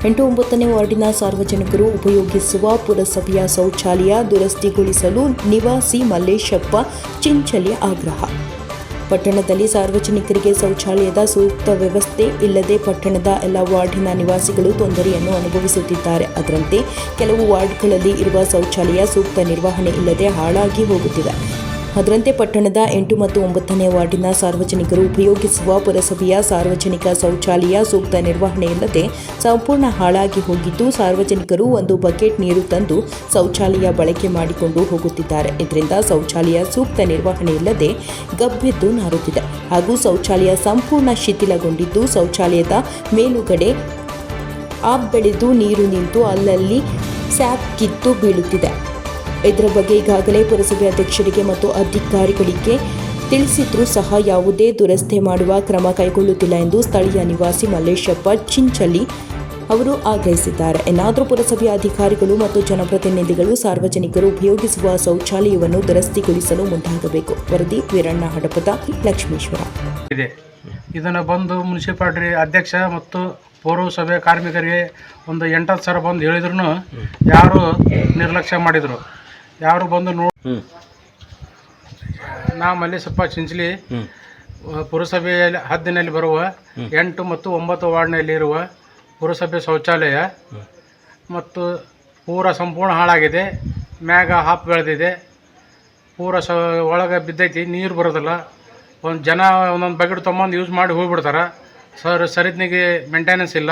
8-9ನೇ ವಾರ್ಡಿನ ಸಾರ್ವಜನಿಕರು ಉಪಯೋಗಿಸುವ ಪುರಸಭೆಯ ಶೌಚಾಲಯ ದುರಸ್ತಿಗೊಳಿಸಲು ನಿವಾಸಿ ಮಲ್ಲೇಶಪ್ಪ ಚಿಂಚಲಿ ಆಗ್ರಹ. ಪಟ್ಟಣದಲ್ಲಿ ಸಾರ್ವಜನಿಕರಿಗೆ ಶೌಚಾಲಯದ ಸೂಕ್ತ ವ್ಯವಸ್ಥೆ ಇಲ್ಲದೆ ಪಟ್ಟಣದ ಎಲ್ಲ ವಾರ್ಡಿನ ನಿವಾಸಿಗಳು ತೊಂದರೆಯನ್ನು ಅನುಭವಿಸುತ್ತಿದ್ದಾರೆ. ಅದರಂತೆ ಕೆಲವು ವಾರ್ಡ್ಗಳಲ್ಲಿ ಇರುವ ಶೌಚಾಲಯ ಸೂಕ್ತ ನಿರ್ವಹಣೆ ಇಲ್ಲದೆ ಹಾಳಾಗಿ ಹೋಗುತ್ತಿದೆ. ಅದರಂತೆ ಪಟ್ಟಣದ 8 ಮತ್ತು 9ನೇ ವಾರ್ಡಿನ ಸಾರ್ವಜನಿಕರು ಉಪಯೋಗಿಸುವ ಪುರಸಭೆಯ ಸಾರ್ವಜನಿಕ ಶೌಚಾಲಯ ಸೂಕ್ತ ನಿರ್ವಹಣೆ ಇಲ್ಲದೆ ಸಂಪೂರ್ಣ ಹಾಳಾಗಿ ಹೋಗಿದ್ದು, ಸಾರ್ವಜನಿಕರು ಒಂದು ಬಕೆಟ್ ನೀರು ತಂದು ಶೌಚಾಲಯ ಬಳಕೆ ಮಾಡಿಕೊಂಡು ಹೋಗುತ್ತಿದ್ದಾರೆ. ಇದರಿಂದ ಶೌಚಾಲಯ ಸೂಕ್ತ ನಿರ್ವಹಣೆ ಇಲ್ಲದೆ ಗಬ್ಬೆದ್ದು ನಾರುತ್ತಿದೆ ಹಾಗೂ ಶೌಚಾಲಯ ಸಂಪೂರ್ಣ ಶಿಥಿಲಗೊಂಡಿದ್ದು, ಶೌಚಾಲಯದ ಮೇಲುಗಡೆ ಆಬ್ ಬೆಳೆದು ನೀರು ನಿಂತು ಅಲ್ಲಲ್ಲಿ ಸ್ಯಾಪ್ ಕಿತ್ತು ಬೀಳುತ್ತಿದೆ. ಇದರ ಬಗ್ಗೆ ಈಗಾಗಲೇ ಪುರಸಭೆ ಅಧ್ಯಕ್ಷರಿಗೆ ಮತ್ತು ಅಧಿಕಾರಿಗಳಿಗೆ ತಿಳಿಸಿದ್ರೂ ಸಹ ಯಾವುದೇ ದುರಸ್ತಿ ಮಾಡುವ ಕ್ರಮ ಕೈಗೊಳ್ಳುತ್ತಿಲ್ಲ ಎಂದು ಸ್ಥಳೀಯ ನಿವಾಸಿ ಮಲ್ಲೇಶಪ್ಪ ಚಿಂಚಲಿ ಅವರು ಆಗ್ರಹಿಸಿದ್ದಾರೆ. ಇನ್ನಾದರೂ ಪುರಸಭೆಯ ಅಧಿಕಾರಿಗಳು ಮತ್ತು ಜನಪ್ರತಿನಿಧಿಗಳು ಸಾರ್ವಜನಿಕರು ಉಪಯೋಗಿಸುವ ಶೌಚಾಲಯವನ್ನು ದುರಸ್ತಿಗೊಳಿಸಲು ಮುಂದಾಗಬೇಕು. ವರದಿ ವೀರಣ್ಣ ಹಡಪದ, ಲಕ್ಷ್ಮೇಶ್ವರ. ಇದನ್ನು ಬಂದು ಮುನ್ಸಿಪಾಲಿಟಿ ಅಧ್ಯಕ್ಷ ಮತ್ತು ಪೌರಸಭೆ ಕಾರ್ಮಿಕರಿಗೆ ಒಂದು 8-10 ಸಲ ಬಂದು ಹೇಳಿದ್ರು ಯಾರು ನಿರ್ಲಕ್ಷ್ಯ ಮಾಡಿದರು. ಯಾರು ಬಂದು ನಾ ಮಲ್ಲೇಶಪ್ಪ ಚಿಂಚಲಿ ಪುರಸಭೆಯಲ್ಲಿ ಹದ್ದಿನಲ್ಲಿ ಬರುವ 8 ಮತ್ತು 9 ವಾರ್ಡ್ನಲ್ಲಿ ಇರುವ ಪುರಸಭೆ ಶೌಚಾಲಯ ಮತ್ತು ಸಂಪೂರ್ಣ ಹಾಳಾಗಿದೆ. ಮ್ಯಾಗ ಹಾಪ್ ಬೆಳೆದಿದೆ, ಒಳಗೆ ಬಿದ್ದೈತಿ, ನೀರು ಬರೋದಿಲ್ಲ. ಒಂದು ಜನ ಒಂದೊಂದು ಬಕೆಟ್ ತೊಗೊಂಬಂದು ಯೂಸ್ ಮಾಡಿ ಹೋಗ್ಬಿಡ್ತಾರೆ. ಸರಿದ್ನಿಗೆ ಮೇಂಟೆನೆನ್ಸ್ ಇಲ್ಲ.